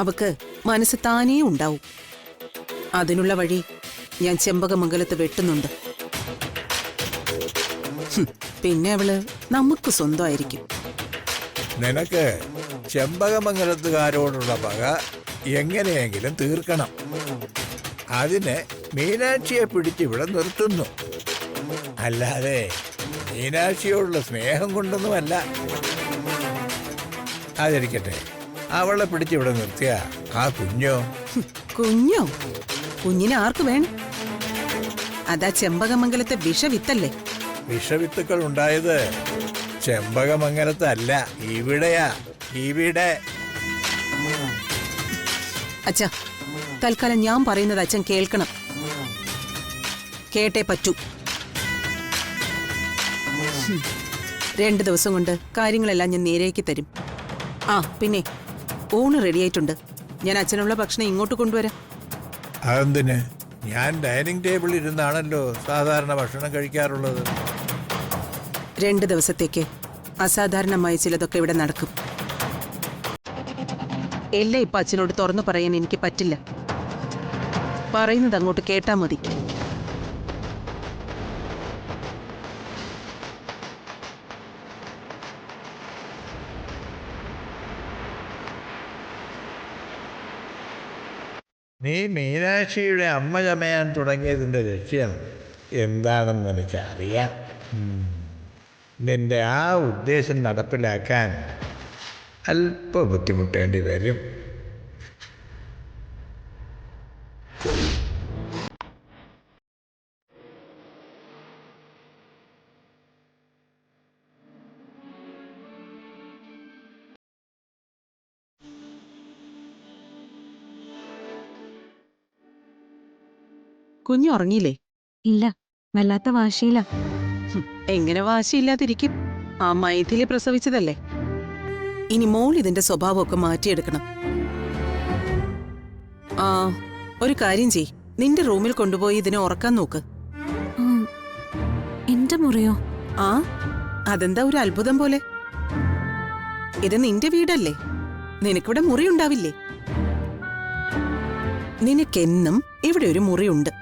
അവക്ക് മനസ്സ് താനേ ഉണ്ടാവും. അതിനുള്ള വഴി ഞാൻ ചെമ്പകമംഗലത്ത് വെട്ടുന്നുണ്ട്. പിന്നെ അവള് നമുക്ക് സ്വന്തമായിരിക്കും. നിനക്ക് ചെമ്പകമംഗലത്തുകാരോടുള്ള പക എങ്ങനെയെങ്കിലും തീർക്കണം. അതിന് മീനാക്ഷിയെ പിടിച്ചിവിടെ നിർത്തുന്നു. അല്ലാതെ മീനാക്ഷിയോടുള്ള സ്നേഹം കൊണ്ടൊന്നുമല്ല. അതിരിക്കട്ടെ, അവളെ പിടിച്ചിവിടെ നിർത്തിയ ആ കുഞ്ഞോ? കുഞ്ഞോ? കുഞ്ഞിനെ ആർക്ക് വേണം? അതാ ചെമ്പകമംഗലത്തെ വിഷവിത്തല്ലേ? വിഷവിത്തുക്കൾ ഉണ്ടായത് ചെമ്പകമംഗലത്തല്ല, ഇവിടെയാ. ഇവിടെ. അച്ഛാ, തൽക്കാലം ഞാൻ പറയുന്നത് അച്ഛൻ കേൾക്കണം. കേട്ടേ പറ്റൂ. 2 ദിവസം കൊണ്ട് കാര്യങ്ങളെല്ലാം ഞാൻ നേരേക്ക് തരും. ആ പിന്നെ, ഊണ് റെഡിയായിട്ടുണ്ട്. ഞാൻ അച്ഛനുള്ള ഭക്ഷണം ഇങ്ങോട്ട് കൊണ്ടുവരാം. അതെന്തിന്? ഞാൻ ഡൈനിങ് ടേബിളിൽ ഇരുന്നാണല്ലോ സാധാരണ ഭക്ഷണം കഴിക്കാറുള്ളത്. 2 ദിവസത്തേക്ക് അസാധാരണമായ ചിലതൊക്കെ ഇവിടെ നടക്കും. എല്ലാം ഇപ്പൊ അച്ഛനോട് തുറന്നു പറയാൻ എനിക്ക് പറ്റില്ല. പറയുന്നത് അങ്ങോട്ട് കേട്ടാ മതി. നീ മീനാക്ഷിയുടെ അമ്മ ചമയാൻ തുടങ്ങിയതിൻ്റെ ലക്ഷ്യം എന്താണെന്ന് എനിക്കറിയാം. നിന്റെ ആ ഉദ്ദേശം നടപ്പിലാക്കാൻ അല്പം ബുദ്ധിമുട്ടേണ്ടി വരും. കുഞ്ഞു ഉറങ്ങിയില്ലേ? ഇല്ല, വല്ലാത്ത വാശിയില്ല. എങ്ങനെ വാശിയില്ലാതിരിക്കും? ആ മൈഥിലി പ്രസവിച്ചതല്ലേ. ഇനി മോൾ ഇതിന്റെ സ്വഭാവമൊക്കെ മാറ്റിയെടുക്കണം. ആ, ഒരു കാര്യം ചെയ്, നിന്റെ റൂമിൽ കൊണ്ടുപോയി ഇതിനെ ഉറക്കാൻ നോക്ക്. എന്റെ മുറിയോ? ആ, അതെന്താ ഒരു അത്ഭുതം പോലെ? ഇത് നിന്റെ വീടല്ലേ, നിനക്കിവിടെ മുറി ഉണ്ടാവില്ലേ? നിനക്കെന്നും ഇവിടെ ഒരു മുറിയുണ്ട്.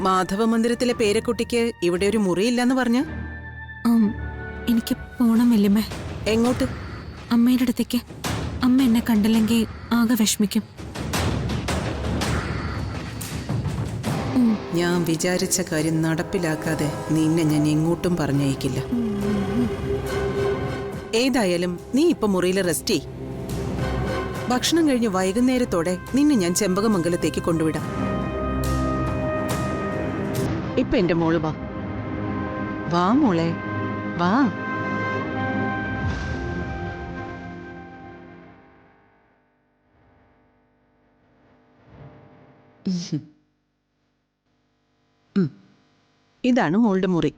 മാധവ മന്ദിരത്തിലെ പേരക്കുട്ടിക്ക് ഇവിടെ ഒരു മുറിയില്ലെന്ന് പറഞ്ഞ? എനിക്ക് പോണം വല്യമ്മേ. എങ്ങോട്ട്? അമ്മയുടെ അടുത്തേക്ക്. അമ്മ എന്നെ കണ്ടില്ലെങ്കിൽ ആകെ വിഷമിക്കും. ഞാൻ വിചാരിച്ച കാര്യം നടപ്പിലാക്കാതെ നിന്നെ ഞാൻ എങ്ങോട്ടും പറഞ്ഞയക്കില്ല. ഏതായാലും നീ ഇപ്പൊ മുറിയിൽ റെസ്റ്റ് ചെയ്. ഭക്ഷണം കഴിഞ്ഞ് വൈകുന്നേരത്തോടെ നിന്നെ ഞാൻ ചെമ്പകമംഗലത്തേക്ക് കൊണ്ടുവിടാം. ഇപ്പൊ എന്റെ മോള് വാ. വാ മോളെ, വാ. ഇതാണ് മോളുടെ മുറി.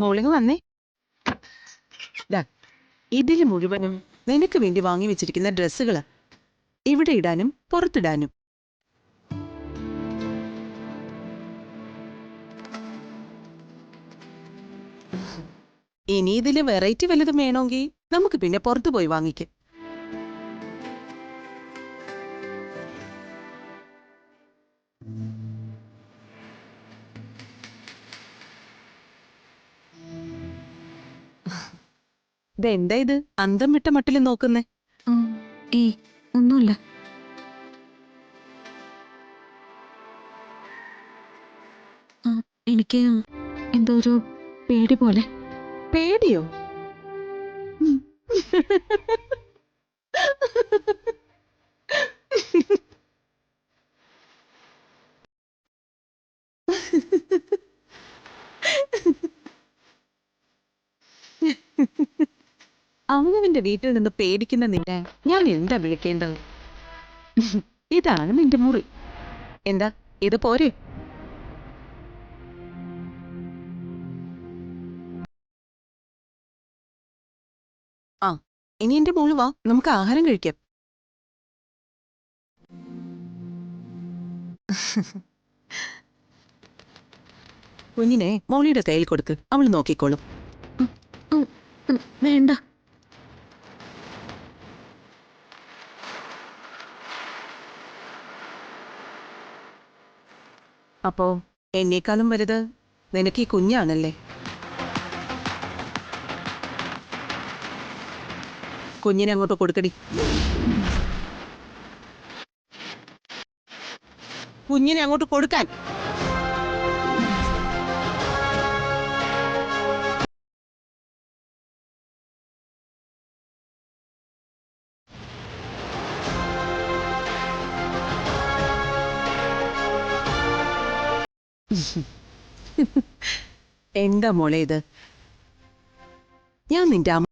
മോളിങ് വന്നേ. ഇതില് മുഴുവനും നിനക്ക് വേണ്ടി വാങ്ങി വെച്ചിരിക്കുന്ന ഡ്രസ്സുകള്. ഇവിടെ ഇടാനും പുറത്തിടാനും. ഇനി ഇതില് വെറൈറ്റി വല്ലതും വേണമെങ്കിൽ നമുക്ക് പിന്നെ പുറത്തു പോയി വാങ്ങിക്കാം. ഇതെന്താ ഇത് അന്തം വിട്ട മട്ടിൽ നോക്കുന്നേ? ഒന്നുമില്ല. എനിക്ക് എന്തോ ഒരു പേടി പോലെ. പേടിയോ? അവനവന്റെ വീട്ടിൽ നിന്ന് പേടിക്കുന്ന നിന്നെ ഞാൻ എന്താ വിളിക്കേണ്ടത്? ഇതാണ് നിന്റെ മുറി. എന്താ ഇത് പോരെ? ആ, ഇനി എന്റെ മോള് വാ, നമുക്ക് ആഹാരം കഴിക്കാം. കുഞ്ഞിനെ മോളിയുടെ കയ്യിൽ കൊടുക്ക്, അവൾ നോക്കിക്കോളും. വേണ്ട. അപ്പോ എന്നേക്കാളും വലുത് നിനക്ക് ഈ കുഞ്ഞാണല്ലേ? കുഞ്ഞിനെ അങ്ങോട്ട് കൊടുക്കടി. കുഞ്ഞിനെ അങ്ങോട്ട് കൊടുക്കാൻ. എന്താ മോളെ ഇത്? ഞാൻ നിന്റെ അമ്മ.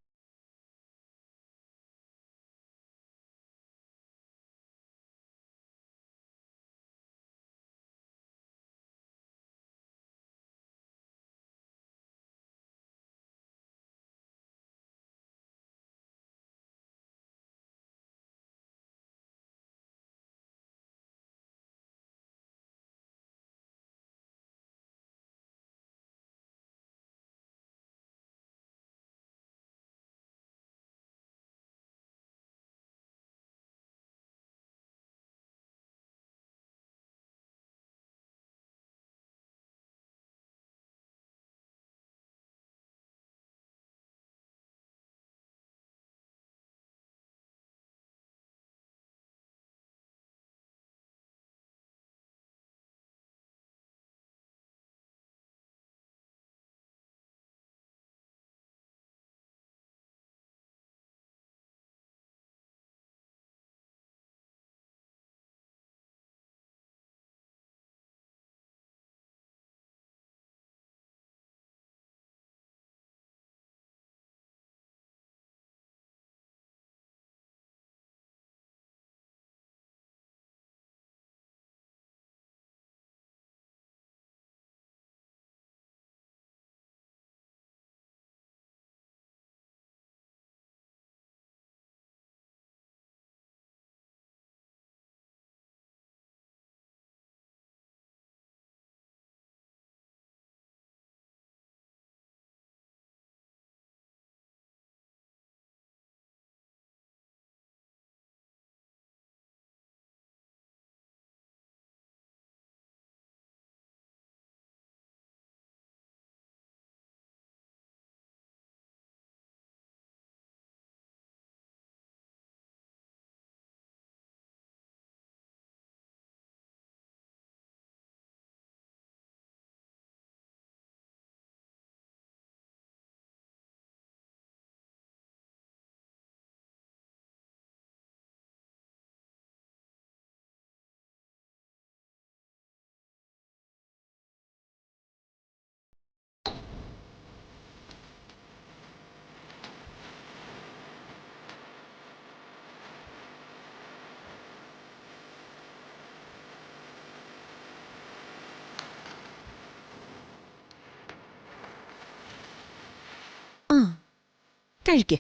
കഴിക്കേ,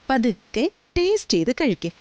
പതുക്കെ ടേസ്റ്റ് ചെയ്ത് കഴിക്കേ.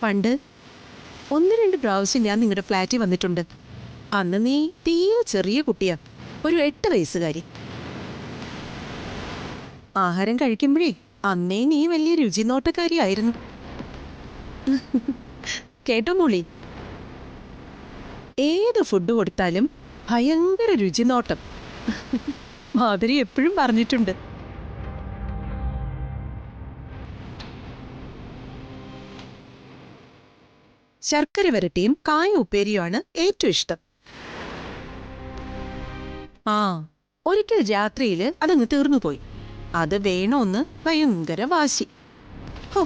പണ്ട് 1-2 പ്രാവശ്യം ഞാൻ നിങ്ങളുടെ ഫ്ലാറ്റിൽ വന്നിട്ടുണ്ട്. അന്ന് നീ തീരെ ചെറിയ കുട്ടിയാ, ഒരു 8 വയസ്സുകാരി. ആഹാരം കഴിക്കുമ്പോഴേ അന്നേ നീ വലിയ രുചിനോട്ടക്കാരിയായിരുന്നു. കേട്ടോ മോളി, ഏത് ഫുഡ് കൊടുത്താലും ഭയങ്കര രുചിനോട്ടം. മാധുരി എപ്പോഴും പറഞ്ഞിട്ടുണ്ട്. ശർക്കര വരട്ടിയും കായ ഉപ്പേരിയുമാണ് ഏറ്റവും ഇഷ്ടം. ആ ഒരിക്കൽ രാത്രിയില് അതങ്ങ് തീർന്നുപോയി. അത് വേണോന്ന് ഭയങ്കര വാശി. ഹോ,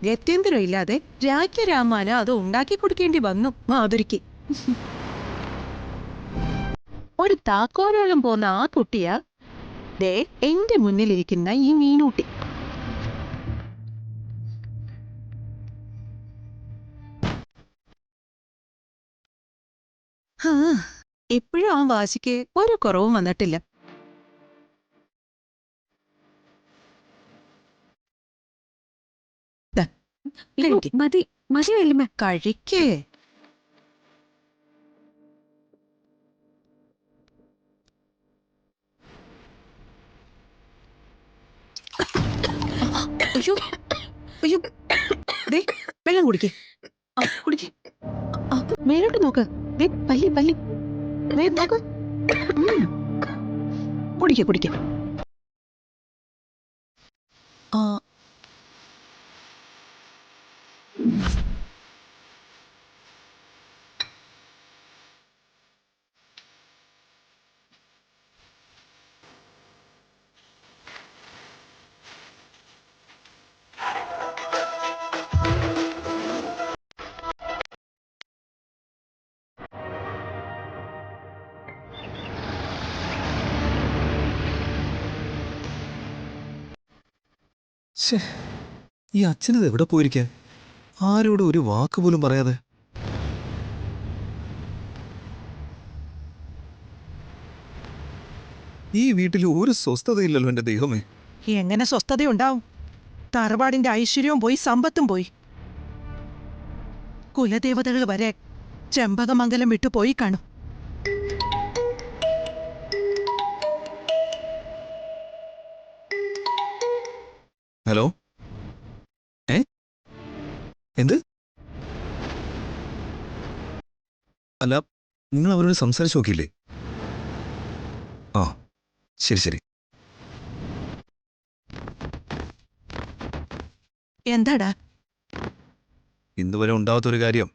ഗത്യന്തരം ഇല്ലാതെ രാജ്യരാമാന അത് ഉണ്ടാക്കി കൊടുക്കേണ്ടി വന്നു മാധുരിക്ക്. ഒരു താക്കോലോളം പോന്ന ആ കുട്ടിയാ ദേ എന്റെ മുന്നിലിരിക്കുന്ന ഈ മീനൂട്ടി. ഇപ്പോഴും ആ വാശിക്ക് ഒരു കുറവും വന്നിട്ടില്ല. ദാ, കഴിക്ക്. മതി മതി വല്യമ്മ. കഴിക്കേ. അയ്യോ അയ്യോ, ദേ വെള്ളം കുടിക്കേ. കുടിക്കേ. മേലോട്ട് നോക്ക്. ദേ പല്ലി പല്ലി. ദേ നോക്ക്. കുടിക്കേ കുടിക്കേ. ആ ഈ അച്ഛനത് എവിടെ പോയിരിക്കാൻ? ആരോടും ഒരു വാക്ക് പോലും പറയാതെ. ഈ വീട്ടിൽ ഒരു സ്വസ്ഥതയില്ലല്ലോ എന്റെ ദൈവമേ. എങ്ങനെ സ്വസ്ഥതയുണ്ടാവും? തറവാടിന്റെ ഐശ്വര്യവും പോയി, സമ്പത്തും പോയി. കുലദേവതകൾ വരെ ചെമ്പകമംഗലം വിട്ടുപോയി കാണും. ഹലോ, എന്ത്? അല്ല, നിങ്ങൾ അവരോട് സംസാരിച്ചു നോക്കിയില്ലേ? ആ ശരി ശരി. എന്താടാ? ഇന്നുവരെ ഉണ്ടാവാത്തൊരു കാര്യം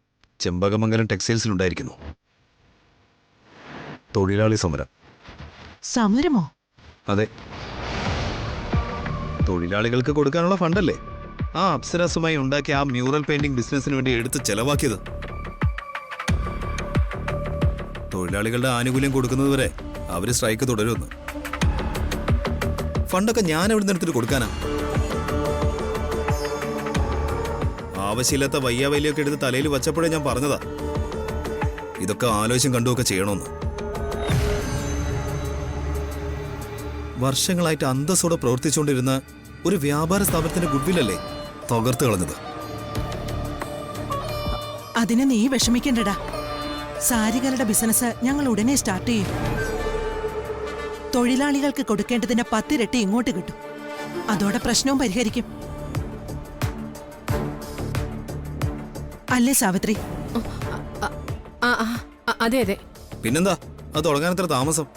ചെമ്പകമംഗലം ടെക്സ്റ്റൈൽസിലുണ്ടായിരിക്കുന്നു. തൊഴിലാളി സമരം. സമരമോ? അതെ, തൊഴിലാളികൾക്ക് കൊടുക്കാനുള്ള ഫണ്ടല്ലേ ആ അപ്സരസുമായി ഉണ്ടാക്കിയ ആ മ്യൂറൽ പെയിന്റിംഗ് ബിസിനസിന് വേണ്ടി എടുത്ത് ചെലവാക്കിയത്. തൊഴിലാളികളുടെ ആനുകൂല്യം കൊടുക്കുന്നതുവരെ അവര് സ്ട്രൈക്ക് തുടരുമെന്ന്. ഫണ്ടൊക്കെ ഞാൻ എവിടെ എടുത്തിട്ട് കൊടുക്കാനാ? ആവശ്യമില്ലാത്ത വയ്യാവലിയൊക്കെ എടുത്ത് തലയിൽ വച്ചപ്പോഴേ ഞാൻ പറഞ്ഞതാ ഇതൊക്കെ ആലോചിച്ചും കണ്ടുമൊക്കെ ചെയ്യണമെന്ന്. വർഷങ്ങളായിട്ട് അന്തസ്സോടെ പ്രവർത്തിച്ചുകൊണ്ടിരുന്ന ഒരു വ്യാപാര സ്ഥാപനത്തിന്റെ ഗുഡ്വില്ലല്ലേ തകർത്ത് കളഞ്ഞത്. അതിന് നീ വിഷമിക്കണ്ടടാ. സാരികളുടെ ബിസിനസ് ഞങ്ങൾ ഉടനെ സ്റ്റാർട്ട് ചെയ്യും. തൊഴിലാളികൾക്ക് കൊടുക്കേണ്ടതിന്റെ 10 ഇരട്ടി ഇങ്ങോട്ട് കിട്ടും. അതോടെ പ്രശ്നവും പരിഹരിക്കും. അല്ലേ സാവിത്രി? അതെ അതെ. പിന്നെന്താ അത് തുടങ്ങാൻ എത്ര താമസം?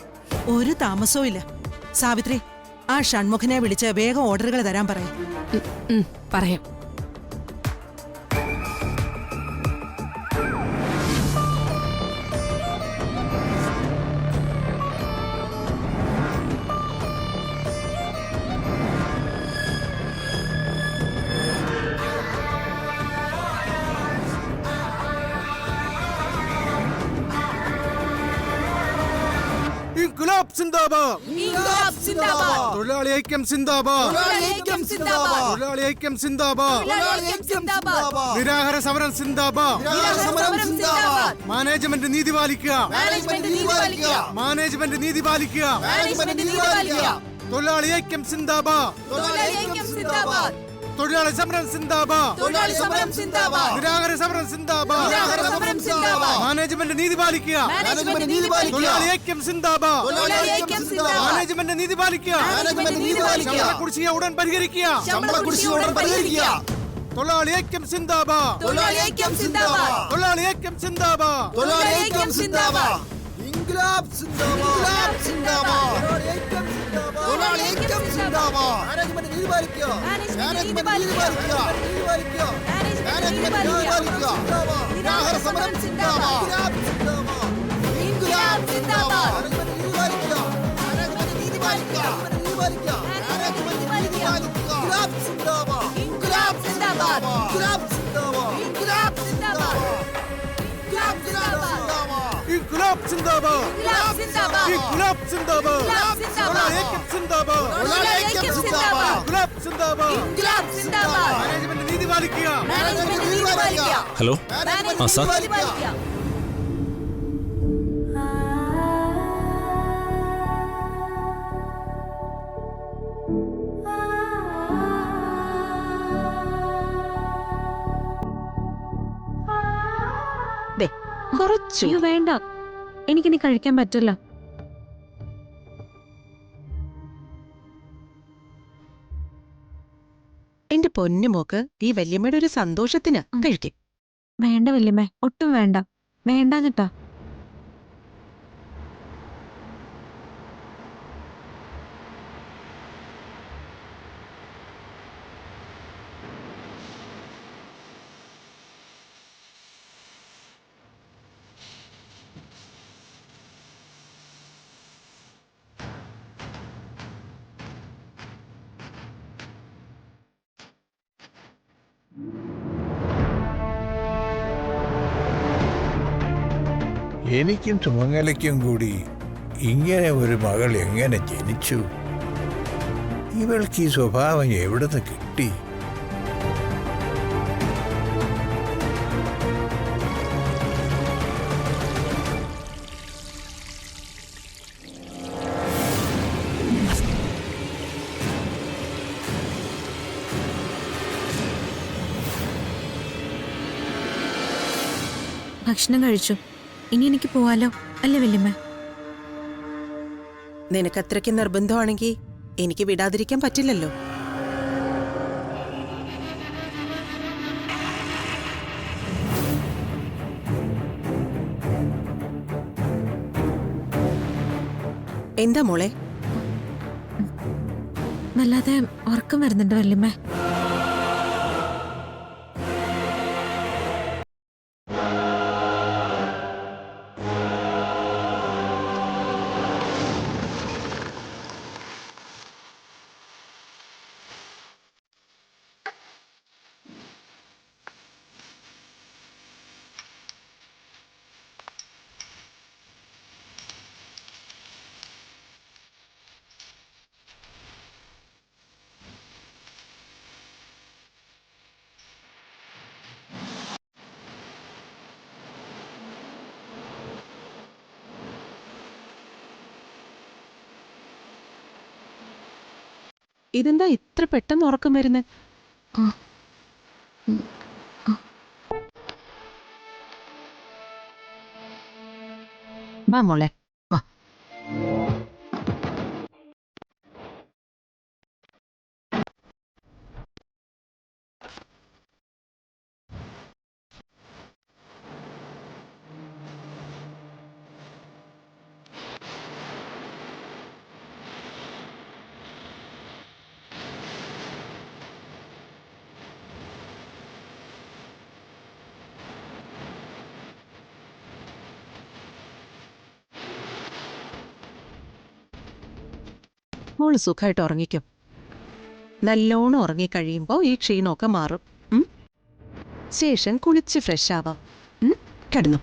ഒരു താമസവും ഇല്ല. സാവിത്രി, ആ ഷൺമുഖനെ വിളിച്ച് വേഗം ഓർഡറുകൾ തരാൻ പറയും. പറയാം. ഇൻക്ലാബ് സിന്ദാബാദ്! തൊഴിലാളി ഐക്യം സിന്ദാബാദ്! തൊഴിലാളി ഐക്യം സിന്ദാബാദ്! നിരാഹാര സമരം സിന്ദാബാദ്! മാനേജ്മെന്റ് നീതി പാലിക്കുക! മാനേജ്മെന്റ് നീതി പാലിക്കുക! തൊഴിലാളി ഐക്യം സിന്ദാബാദ്! തൊഴിലാളി സമരം സിന്ദാബാദ്! നിരാഹാര സമരം സിന്ദാബാദ്! മാനേജ്മെന്റ് നീതി പാലിക്കുക! തൊഴിലാളി ഐക്യം സിന്ദാബാദ്! മാനേജ്മെന്റ് നീതി പാലിക്കുക! ശമ്പള കുടിശ്ശിക ഉടൻ പരിഹരിക്കുക! തൊഴിലാളി ഐക്യം സിന്ദാബാദ്! തൊഴിലാളി ഐക്യം സിന്ദാബാദ്! ഇൻക്ലാബ് സിന്ദാബാദ്! തൊഴിലാളി ഐക്യം സിന്ദാബാദ്! മാനേജ്മെന്റ് നീതി പാലിക്കുക! മാനേജ്മെന്റ് നീതി പാലിക്കുക! സമരം സിന്ദാബാദ് ഇൻക്ലാബ് സിന്ദാബാദ് നീതി പാലിക്കുക ഇൻക്ലാബ് സിന്ദാബാദ് ഇൻക്ലാബ് സിന്ദാബാദ് ഇൻക്ലാബ് സിന്ദാബാദ് ഇൻക്ലാബ് സിന്ദാബാദ് ഇൻക്ലാബ് സിന്ദാബാദ് ഇൻക്ലാബ് സിന്ദാബാദ് ഐക്യം സിന്ദാബാദ് ഇൻക്ലാബ് സിന്ദാബാദ് ഇൻക്ലാബ് സിന്ദാബാദ് മാനേജ്മെന്റ് നീതി പാലിക്കുക മാനേജ്മെന്റ് നീതി പാലിക്കുക ഹലോ ആ സാർ നീതി പാലിക്കുക ദേ കുറച്ചു അയ്യോ വേണ്ട, എനിക്കിനി കഴിക്കാൻ പറ്റില്ല. എന്റെ പൊന്നുമോക്ക് ഈ വല്യമ്മയുടെ ഒരു സന്തോഷത്തിന് കഴിക്കും. വേണ്ട വല്യമ്മേ, ഒട്ടും വേണ്ട. വേണ്ടാഞ്ഞിട്ടാ. എനിക്കും സുമംഗലയ്ക്കും കൂടി ഇങ്ങനെ ഒരു മകൾ എങ്ങനെ ജനിച്ചു? ഇവൾക്ക് ഈ സ്വഭാവം എവിടുന്ന് കിട്ടി? ഭക്ഷണം കഴിച്ചു. ഇനി എനിക്ക് പോവാലോ അല്ലേ വല്യമ്മ? നിനക്ക് അത്രയ്ക്ക് നിർബന്ധമാണെങ്കിൽ എനിക്ക് വിടാതിരിക്കാൻ പറ്റില്ലല്ലോ. എന്താ മോളെ? വല്ലാതെ ഉറക്കം വരുന്നുണ്ട് വല്യമ്മ. ഇതെന്താ ഇത്ര പെട്ടെന്ന് ഉറക്കം വരുന്നത്? വാ മോളെ വാ. മോള് സുഖമായിട്ട് ഉറങ്ങിക്കും. നല്ലോണം ഉറങ്ങിക്കഴിയുമ്പോൾ ഈ ക്ഷീണമൊക്കെ മാറും. ശേഷം കുളിച്ച് ഫ്രഷ് ആവാം. കിടന്നു.